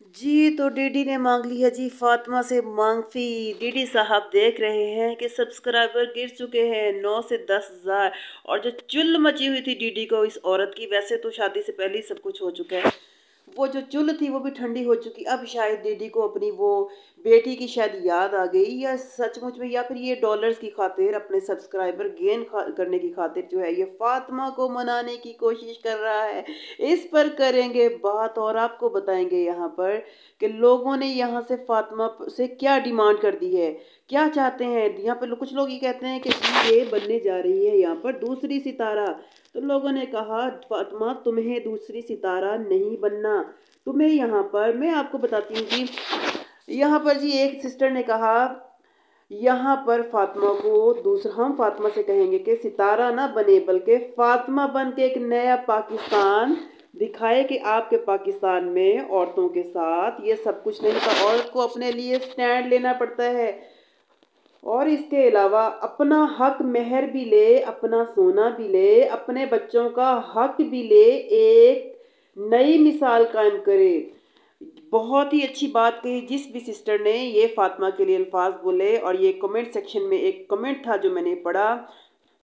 जी, तो डीडी ने माँग ली है जी फ़ातिमा से माफ़ी। डीडी साहब देख रहे हैं कि सब्सक्राइबर गिर चुके हैं 9 से 10,000 और जो चुल मची हुई थी डीडी को इस औरत की, वैसे तो शादी से पहले ही सब कुछ हो चुका है। वो जो चुल थी वो भी ठंडी हो चुकी। अब शायद दीदी को अपनी वो बेटी की शायद याद आ गई, या सचमुच में, या फिर ये डॉलर्स की खातिर, अपने सब्सक्राइबर गेन करने की खातिर जो है ये फातिमा को मनाने की कोशिश कर रहा है। इस पर करेंगे बात और आपको बताएंगे यहाँ पर कि लोगों ने यहाँ से फातिमा से क्या डिमांड कर दी है, क्या चाहते हैं। यहाँ पर कुछ लोग ये कहते हैं कि ये बनने जा रही है यहाँ पर दूसरी सितारा। तो लोगों ने कहा फातिमा तुम्हें दूसरी सितारा नहीं बनना, तुम्हें यहाँ पर मैं आपको बताती हूँ कि यहाँ पर जी एक सिस्टर ने कहा यहाँ पर फातिमा को दूसरा, हम फातिमा से कहेंगे कि सितारा ना बने बल्कि फातिमा बन के एक नया पाकिस्तान दिखाए कि आपके पाकिस्तान में औरतों के साथ ये सब कुछ नहीं था। औरत को अपने लिए स्टैंड लेना पड़ता है और इसके अलावा अपना हक मेहर भी ले, अपना सोना भी ले, अपने बच्चों का हक भी ले, एक नई मिसाल कायम करे। बहुत ही अच्छी बात कही जिस भी सिस्टर ने ये फातिमा के लिए अल्फाज बोले। और ये कमेंट सेक्शन में एक कमेंट था जो मैंने पढ़ा,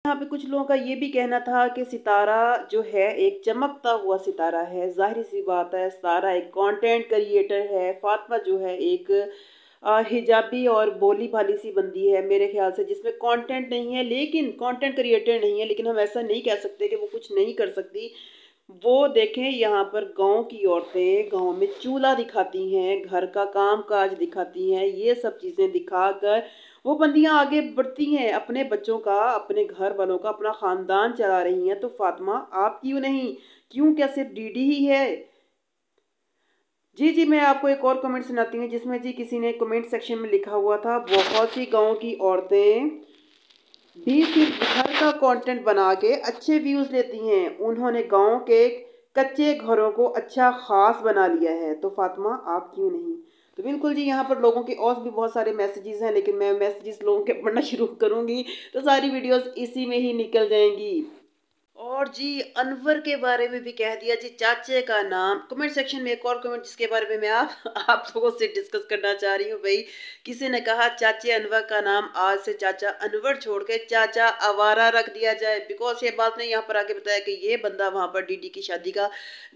यहाँ पे कुछ लोगों का ये भी कहना था कि सितारा जो है एक चमकता हुआ सितारा है। जाहिर सी बात है, सितारा एक कंटेंट क्रिएटर है, फातिमा जो है एक हिजाबी और बोली भाली सी बंदी है मेरे ख्याल से, जिसमें कंटेंट नहीं है, लेकिन कंटेंट क्रिएटर नहीं है, लेकिन हम ऐसा नहीं कह सकते कि वो कुछ नहीं कर सकती। वो देखें यहाँ पर गांव की औरतें गांव में चूल्हा दिखाती हैं, घर का काम काज दिखाती हैं, ये सब चीज़ें दिखाकर वो बंदियां आगे बढ़ती हैं, अपने बच्चों का, अपने घर वालों का, अपना खानदान चला रही हैं। तो फातिमा आप क्यों नहीं, क्यों, क्या सिर्फ डीडी ही है? जी जी, मैं आपको एक और कमेंट सुनाती हूँ जिसमें जी किसी ने कमेंट सेक्शन में लिखा हुआ था, बहुत सी गाँव की औरतें भी सिर्फ घर का कंटेंट बना के अच्छे व्यूज लेती हैं, उन्होंने गांव के कच्चे घरों को अच्छा खास बना लिया है। तो फातिमा आप क्यों नहीं? तो बिल्कुल जी, यहाँ पर लोगों के और भी बहुत सारे मैसेजेस हैं, लेकिन मैं मैसेजेस लोगों के पढ़ना शुरू करूँगी तो सारी वीडियोस इसी में ही निकल जाएंगी। और जी अनवर के बारे में भी कह दिया जी, चाचे का नाम। कमेंट सेक्शन में एक और कमेंट जिसके बारे में मैं आप लोगों से डिस्कस करना चाह रही हूँ भाई। किसी ने कहा चाचे अनवर का नाम आज से चाचा अनवर छोड़ के चाचा आवारा रख दिया जाए, बिकॉज ये बात ने यहाँ पर आगे बताया कि ये बंदा वहां पर डीडी की शादी का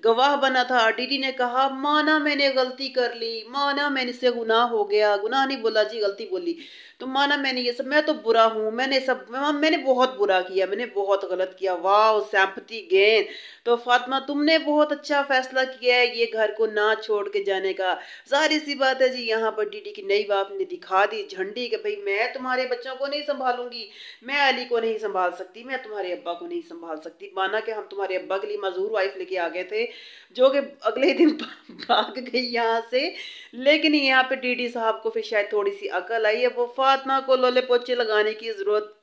गवाह बना था। डीडी ने कहा माना मैंने गलती कर ली, माना मैंने से गुनाह हो गया, गुनाह नहीं बोला जी, गलती बोली। तो माना मैंने ये सब, मैं तो बुरा हूँ, मैंने बहुत बुरा किया, मैंने बहुत गलत किया। वाह, सिंपैथी गेन। तो फातिमा तुमने बहुत अच्छा फैसला किया है ये घर को ना छोड़ के जाने का। जाहिर सी बात है जी, यहाँ पर डीडी की नई बाप ने दिखा दी झंडी कि भाई मैं तुम्हारे बच्चों को नहीं संभालूंगी, मैं अली को नहीं संभाल सकती, मैं तुम्हारे अब्बा को नहीं संभाल सकती। माना कि हम तुम्हारे अब्बा के लिए मजदूर वाइफ लेके आ गए थे जो कि अगले दिन भाग गई यहाँ से, लेकिन यहाँ पे डीडी साहब को फिर शायद थोड़ी सी अकल आई है, वो फातिमा को लोले पोचे लगाने की जरूरत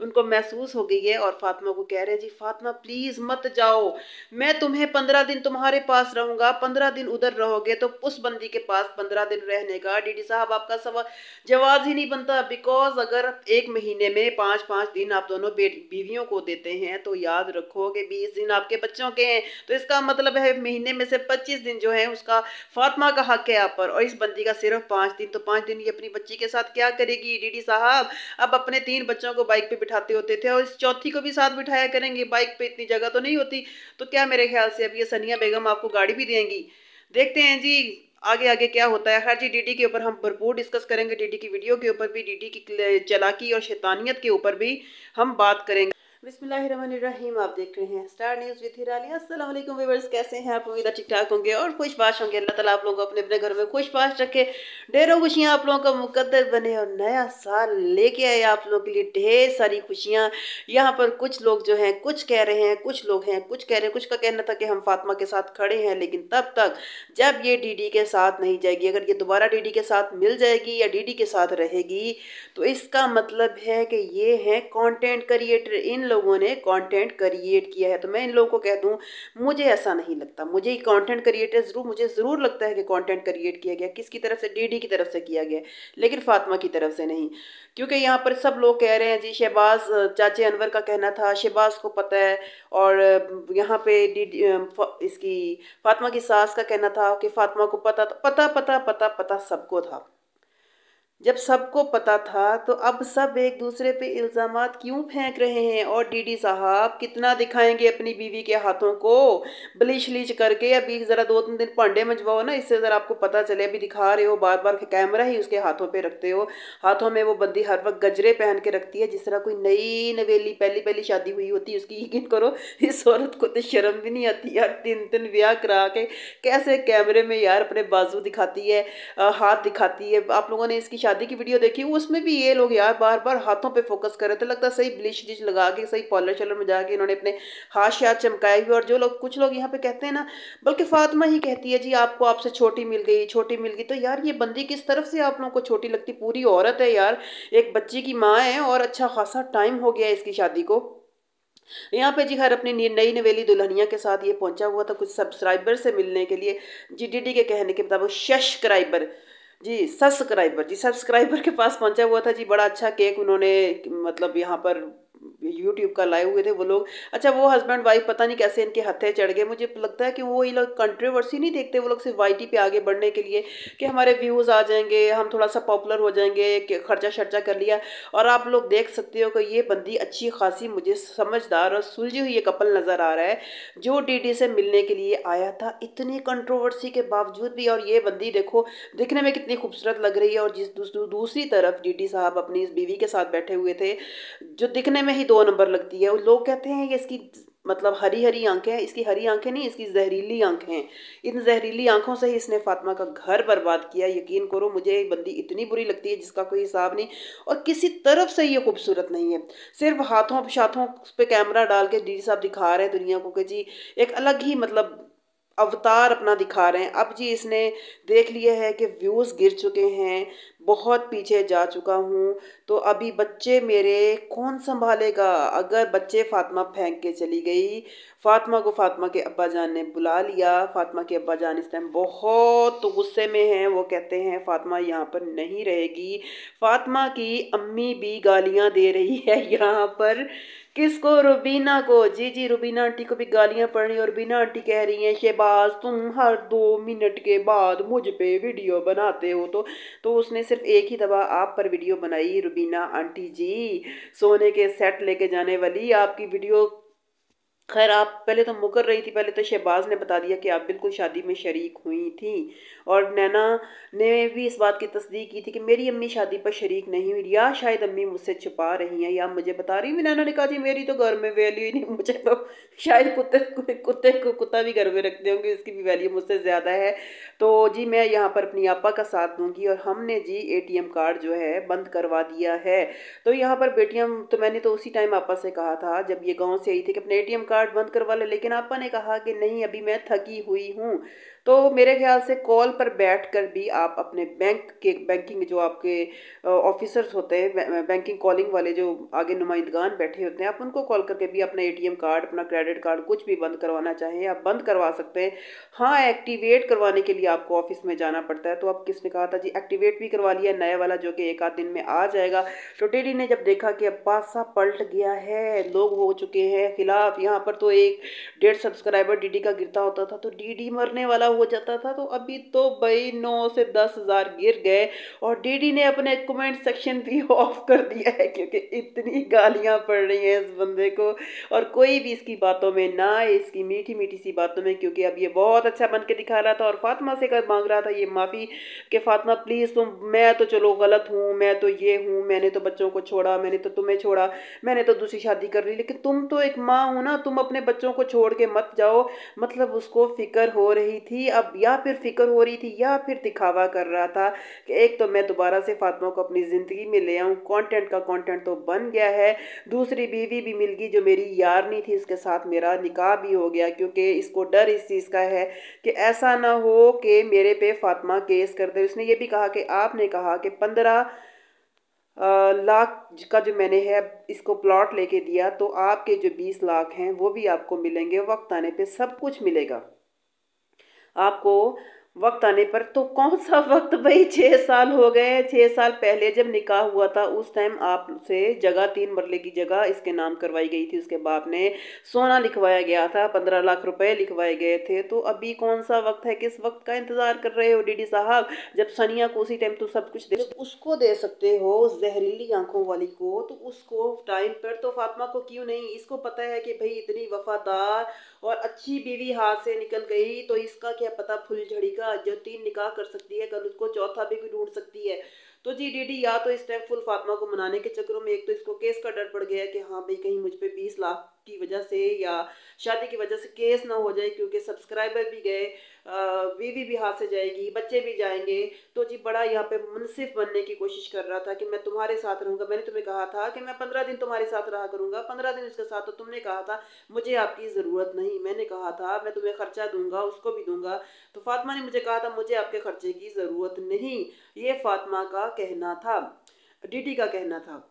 उनको महसूस हो गई है और फातिमा को कह रहे हैं जी फातिमा प्लीज मत जाओ, मैं तुम्हें 15 दिन तुम्हारे पास रहूंगा, 15 दिन उधर रहोगे तो उस बंदी के पास 15 दिन रहने का डीडी साहब आपका सवाल जवाब ही नहीं बनता। बिकॉज अगर एक महीने में 5-5 दिन आप दोनों बीवियों को देते हैं तो याद रखो कि 20 दिन आपके बच्चों के हैं, तो इसका मतलब है महीने में से 25 दिन जो है उसका फातिमा का हक है आप पर, और इस बंदी का सिर्फ 5 दिन। तो 5 दिन ये अपनी बच्ची के साथ क्या करेगी डीडी साहब? अब अपने 3 बच्चों को बाइक पे बिठाते होते थे और इस चौथी को भी साथ बिठाया करेंगे, बाइक पे इतनी जगह तो नहीं होती। तो क्या मेरे ख्याल से अब ये सनिया बेगम आपको गाड़ी भी देंगी। देखते हैं जी आगे आगे क्या होता है। हर जी डीडी के ऊपर हम भरपूर डिस्कस करेंगे, डीडी की वीडियो के ऊपर भी, डीडी की चालाकी और शैतानियत के ऊपर भी हम बात करेंगे। बिस्मिल्लाहिर्रहमानिर्रहीम, आप देख रहे हैं स्टार न्यूज़ विद हिरानी। अस्सलाम वालेकुम व्यूअर्स, कैसे हैं आप? उम्मीद है ठीक ठाक होंगे और खुशबाश होंगे। अल्लाह ताला आप लोगों को अपने अपने घर में खुशबाश रखे, ढेरों खुशियां आप लोगों का मुकद्दर बने और नया साल लेके आए आप लोगों के लिए ढेर सारी खुशियां। यहाँ पर कुछ लोग जो हैं कुछ कह रहे हैं, कुछ लोग हैं कुछ कह रहे हैं। कुछ का कहना था कि हम फातिमा के साथ खड़े हैं, लेकिन तब तक जब ये डीडी के साथ नहीं जाएगी, अगर ये दोबारा डीडी के साथ मिल जाएगी या डीडी के साथ रहेगी तो इसका मतलब है कि ये है कंटेंट क्रिएटर। इन लोगों ने कंटेंट क्रिएट किया है। तो मैं इन लोगों को कह दूं, मुझे ऐसा नहीं लगता। मुझे कंटेंट क्रिएटर मुझे ज़रूर लगता है कि कंटेंट क्रिएट किया गया, किसकी तरफ से, डीडी की तरफ से किया गया, लेकिन फातिमा की तरफ से नहीं। क्योंकि यहाँ पर सब लोग कह रहे हैं जी शहबाज, चाचे अनवर का कहना था शहबाज को पता है, और यहाँ पे डीडी इसकी फातिमा की सास का कहना था कि फातिमा को पता, पता पता पता पता सबको था। जब सबको पता था तो अब सब एक दूसरे पे इल्ज़ामात क्यों फेंक रहे हैं? और डीडी साहब कितना दिखाएंगे अपनी बीवी के हाथों को ब्लीच लीच करके? अभी ज़रा 2-3 दिन भांडे मंजवाओ ना, इससे ज़रा आपको पता चले। अभी दिखा रहे हो बार बार, कैमरा ही उसके हाथों पे रखते हो, हाथों में वो बंदी हर वक्त गजरे पहन के रखती है जिस तरह कोई नई नवेली पहली पहली शादी हुई होती है उसकी। यकीन करो इस औरत को तो शर्म भी नहीं आती यार, 3-3 ब्याह करा के कैसे कैमरे में यार अपने बाजू दिखाती है, हाथ दिखाती है। आप लोगों ने इसकी शादी की वीडियो देखी, उसमें भी ये लोग यार बार बार हाथों पे फोकस कर रहे थे। लगता है सही ब्लीच व्लीच लगा के, सही पॉलर शॉलर में जाके इन्होंने अपने हाथ शाथ चमकाए हुए। और जो लोग, कुछ लोग यहाँ पे कहते हैं ना, बल्कि फातिमा ही कहती है जी आपको आपसे छोटी मिल गई, छोटी मिल गई। तो यार ये बंदी किस तरफ से आप लोगों को छोटी लगती? पूरी औरत है यार, एक बच्ची की माँ है, और अच्छा खासा टाइम हो गया इसकी शादी को। यहाँ पे जी खैर अपनी नई नवेली दुल्हनिया के साथ ये पहुंचा हुआ था कुछ सब्सक्राइबर से मिलने के लिए। जी डीडी के कहने के मुताबिक सब्सक्राइबर, जी सब्सक्राइबर, जी सब्सक्राइबर के पास पहुंचा हुआ था जी। बड़ा अच्छा केक उन्होंने, मतलब यहाँ पर यूट्यूब का लाए हुए थे वो लोग। अच्छा वो हस्बैंड वाइफ पता नहीं कैसे इनके हत्थे चढ़ गए। मुझे लगता है कि वो ये लोग कंट्रोवर्सी नहीं देखते, वो लोग सिर्फ वाईटी पे आगे बढ़ने के लिए कि हमारे व्यूज़ आ जाएंगे, हम थोड़ा सा पॉपुलर हो जाएंगे, कि खर्चा शर्चा कर लिया। और आप लोग देख सकते हो कि ये बंदी अच्छी खासी मुझे समझदार और सुलझी हुई ये कपल नज़र आ रहा है जो डीडी से मिलने के लिए आया था इतनी कंट्रोवर्सी के बावजूद भी। और ये बंदी देखो दिखने में कितनी खूबसूरत लग रही है, और जिस दूसरी तरफ डीडी साहब अपनी इस बीवी के साथ बैठे हुए थे जो दिखने में ही 2 नंबर लगती है। वो लोग कहते हैं ये इसकी मतलब हरी हरी आंखें हैं, इसकी हरी आंखें नहीं, इसकी जहरीली आंखें हैं। इन जहरीली आंखों से ही इसने फातिमा का घर बर्बाद किया। यकीन करो मुझे ये बंदी इतनी बुरी लगती है जिसका कोई हिसाब नहीं, और किसी तरफ से ये खूबसूरत नहीं है। सिर्फ हाथों शाथों पे कैमरा डाल के डीडी साहब दिखा रहे हैं दुनिया को कि जी एक अलग ही मतलब अवतार अपना दिखा रहे हैं। अब जी इसने देख लिया है कि व्यूज़ गिर चुके हैं, बहुत पीछे जा चुका हूँ, तो अभी बच्चे मेरे कौन संभालेगा? अगर बच्चे फातिमा फेंक के चली गई, फातिमा को फातिमा के अब्बा जान ने बुला लिया। फातिमा के अब्बा जान इस टाइम बहुत गुस्से में हैं, वो कहते हैं फातिमा यहाँ पर नहीं रहेगी। फातिमा की अम्मी भी गालियाँ दे रही है यहाँ पर, किसको? रुबीना को। जी जी रुबीना आंटी को भी गालियां पड़ रही हैं, और रुबीना आंटी कह रही हैं शहबाज तुम हर 2 मिनट के बाद मुझ पे वीडियो बनाते हो। तो उसने सिर्फ एक ही दफ़ा आप पर वीडियो बनाई रुबीना आंटी जी, सोने के सेट लेके जाने वाली आपकी वीडियो। खैर आप पहले तो मुकर रही थी, पहले तो शहबाज ने बता दिया कि आप बिल्कुल शादी में शरीक हुई थी, और नैना ने भी इस बात की तस्दीक की थी कि मेरी अम्मी शादी पर शरीक नहीं हुई, या शायद अम्मी मुझसे छुपा रही हैं या मुझे बता रही हैं। नैना ने कहा जी मेरी तो घर में वैल्यू ही नहीं, मुझे तो शायद कुत्ते को कुत्ता भी घर में रखते होंगे, उसकी भी वैल्यू मुझसे ज़्यादा है। तो जी मैं यहाँ पर अपनी आपा का साथ दूंगी, और हमने जी एटीएम कार्ड जो है बंद करवा दिया है। तो यहाँ पर बेटियां, तो मैंने तो उसी टाइम आपा से कहा था जब ये गांव से आई थी कि अपने एटीएम कार्ड बंद करवा ले, लेकिन आपा ने कहा कि नहीं अभी मैं थकी हुई हूँ। तो मेरे ख्याल से कॉल पर बैठकर भी आप अपने बैंकिंग जो आपके ऑफिसर्स होते हैं, बैंकिंग कॉलिंग वाले जो आगे नुमाइंदगान बैठे होते हैं, आप उनको कॉल करके भी अपना एटीएम कार्ड, अपना क्रेडिट कार्ड कुछ भी बंद करवाना चाहें आप बंद करवा सकते हैं। हाँ एक्टिवेट करवाने के लिए आपको ऑफिस में जाना पड़ता है। तो अब किसने कहा था जी एक्टिवेट भी करवा लिया नया वाला, जो कि 1 आध दिन में आ जाएगा। तो डीडी ने जब देखा कि अब पासा पलट गया है, लोग हो चुके हैं खिलाफ, यहाँ पर तो 1-1.5 सब्सक्राइबर डीडी का गिरता होता था तो डीडी मरने वाला हो जाता था, तो अभी तो भाई 9 से 10 हज़ार गिर गए। और डीडी ने अपने कमेंट सेक्शन भी ऑफ कर दिया है क्योंकि इतनी गालियां पड़ रही हैं इस बंदे को, और कोई भी इसकी बातों में ना आए, इसकी मीठी मीठी सी बातों में, क्योंकि अब ये बहुत अच्छा बन के दिखा रहा था और फातिमा से कर मांग रहा था ये माफ़ी कि फातिमा प्लीज़ तुम, मैं तो चलो गलत हूँ, मैं तो ये हूँ, मैंने तो बच्चों को छोड़ा, मैंने तो तुम्हें छोड़ा, मैंने तो दूसरी शादी कर ली, लेकिन तुम तो एक माँ हो ना, तुम अपने बच्चों को छोड़ के मत जाओ। मतलब उसको फिक्र हो रही थी अब, या फिर फिक्र हो रही थी या फिर दिखावा कर रहा था कि एक तो मैं दोबारा से फातिमा को अपनी ज़िंदगी में ले आऊँ, कंटेंट का कंटेंट तो बन गया है, दूसरी बीवी भी मिल गई जो मेरी यार नहीं थी, इसके साथ मेरा निकाह भी हो गया, क्योंकि इसको डर इस चीज़ का है कि ऐसा ना हो कि मेरे पे फातिमा केस कर दे। उसने ये भी कहा कि आपने कहा कि 15 लाख का जो मैंने है इसको प्लॉट लेके दिया, तो आपके जो 20 लाख हैं वो भी आपको मिलेंगे। वक्त आने पे सब कुछ मिलेगा आपको, वक्त आने पर। तो कौन सा वक्त भाई, 6 साल हो गए। 6 साल पहले जब निकाह हुआ था उस टाइम आपसे जगह 3 मरले की जगह इसके नाम करवाई गई थी, उसके बाप ने सोना लिखवाया गया था, 15 लाख रुपए लिखवाए गए थे। तो अभी कौन सा वक्त है, किस वक्त का इंतजार कर रहे हो डीडी साहब? जब सनिया को उसी टाइम तो सब कुछ दे, उसको दे सकते हो जहरीली आंखों वाली को, तो उसको टाइम पर तो फातिमा को क्यों नहीं? इसको पता है कि भाई इतनी वफादार और अच्छी बीवी हाथ से निकल गई, तो इसका क्या पता फुलझड़ी का, जो 3 निकाह कर सकती है कल उसको चौथा भी ढूंढ सकती है। तो जी डीडी या तो इस टाइम फुल फातिमा को मनाने के चक्करों में, एक तो इसको केस का डर पड़ गया कि हाँ भाई कहीं मुझ पे 20 लाख की वजह से या शादी की वजह से केस ना हो जाए, क्योंकि सब्सक्राइबर भी गए, बीवी भी हाथ से जाएगी, बच्चे भी जाएंगे। तो जी बड़ा यहाँ पे मुनसिफ बनने की कोशिश कर रहा था कि मैं तुम्हारे साथ रहूंगा। मैंने तुम्हें कहा था कि मैं 15 दिन तुम्हारे साथ रहा करूंगा, 15 दिन उसके साथ। तो तुमने कहा था मुझे आपकी ज़रूरत नहीं, मैंने कहा था मैं तुम्हें खर्चा दूंगा, उसको भी दूंगा। तो फातिमा ने मुझे कहा था मुझे आपके खर्चे की ज़रूरत नहीं। ये फातिमा का कहना था, डीडी का कहना था।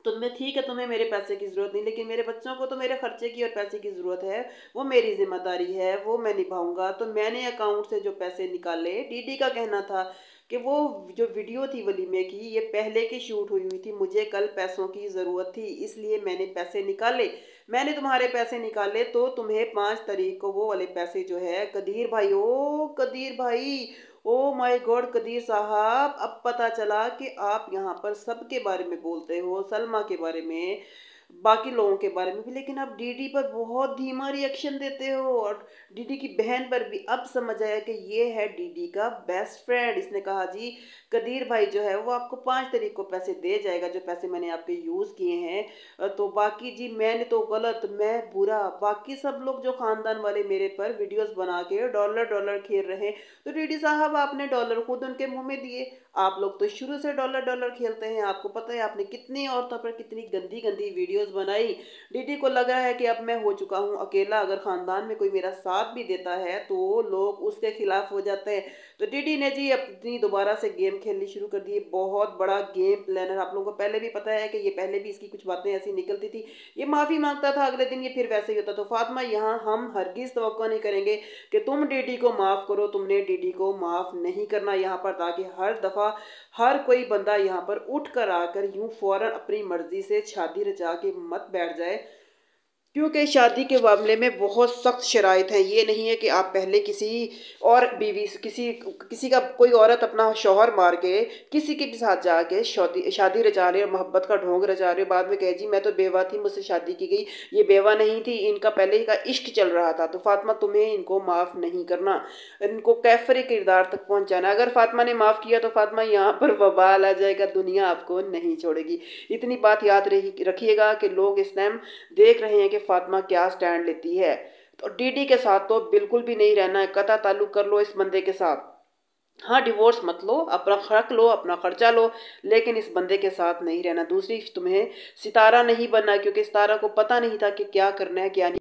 तो मैं ठीक है, तुम्हें मेरे पैसे की ज़रूरत नहीं, लेकिन मेरे बच्चों को तो मेरे खर्चे की और पैसे की ज़रूरत है, वो मेरी जिम्मेदारी है, वो मैं निभाऊंगा। तो मैंने अकाउंट से जो पैसे निकाले, डीडी का कहना था कि वो जो वीडियो थी वलीमे की ये पहले की शूट हुई थी, मुझे कल पैसों की ज़रूरत थी इसलिए मैंने पैसे निकाले। मैंने तुम्हारे पैसे निकाले तो तुम्हें 5 तारीख को वो वाले पैसे जो है कदीर भाई, ओ कदीर भाई, ओ माय गॉड कदीर साहब, अब पता चला कि आप यहाँ पर सबके बारे में बोलते हो, सलमा के बारे में, बाकी लोगों के बारे में भी, लेकिन आप डीडी पर बहुत धीमा रिएक्शन देते हो। और डीडी की बहन पर भी अब समझ आया कि ये है डीडी का बेस्ट फ्रेंड। इसने कहा जी कदीर भाई जो है वो आपको 5 तारीख को पैसे दे जाएगा, जो पैसे मैंने आपके यूज़ किए हैं। तो बाकी जी मैंने तो गलत, मैं बुरा, बाकी सब लोग जो ख़ानदान वाले मेरे पर वीडियोस बना के डॉलर डॉलर खेल रहे हैं। तो डीडी साहब आपने डॉलर खुद उनके मुंह में दिए। आप लोग तो शुरू से डॉलर डॉलर खेलते हैं, आपको पता है आपने कितनी औरतों पर कितनी गंदी गंदी वीडियोस बनाई। डीडी को लग रहा है कि अब मैं हो चुका हूँ अकेला, अगर खानदान में कोई मेरा साथ भी देता है तो लोग उसके खिलाफ हो जाते हैं। तो डीडी ने जी अपनी दोबारा से गेम खेलनी शुरू कर दी, बहुत बड़ा गेम प्लानर। आप लोगों को पहले भी पता है कि ये पहले भी इसकी कुछ बातें ऐसी निकलती थी, ये माफ़ी मांगता था, अगले दिन ये फिर वैसे ही होता। तो फातिमा यहाँ हम हरगिज़ तवक्को नहीं करेंगे कि तुम डीडी को माफ़ करो, तुमने डीडी को माफ़ नहीं करना यहाँ पर, ताकि हर दफ़ा हर कोई बंदा यहाँ पर उठ कर आकर यूं फौरन अपनी मर्जी से शादी रचा के मत बैठ जाए, क्योंकि शादी के मामले में बहुत सख्त शराइत हैं। ये नहीं है कि आप पहले किसी और बीवी किसी का कोई औरत अपना शौहर मार के किसी के भी साथ जाके शादी शादी रचा रहे और मोहब्बत का ढोंग रचा रहे, बाद में कहे जी मैं तो बेवा थी, मुझसे शादी की गई। ये बेवा नहीं थी, इनका पहले ही का इश्क चल रहा था। तो फातिमा तुम्हें इनको माफ़ नहीं करना, इनको कैफरे किरदार तक पहुँचाना। अगर फातिमा ने माफ़ किया तो फातिमा यहाँ पर वबाल आ जाएगा, दुनिया आपको नहीं छोड़ेगी। इतनी बात याद रखिएगा कि लोग इस टाइम देख रहे हैं कि फातिमा क्या स्टैंड लेती है। तो डीडी के साथ तो बिल्कुल भी नहीं रहना है, कता ताल्लुक कर लो इस बंदे के साथ। हाँ डिवोर्स मत लो, अपना हक लो, अपना खर्चा लो, लेकिन इस बंदे के साथ नहीं रहना। दूसरी तुम्हें सितारा नहीं बनना, क्योंकि सितारा को पता नहीं था कि क्या करना है क्या नहीं।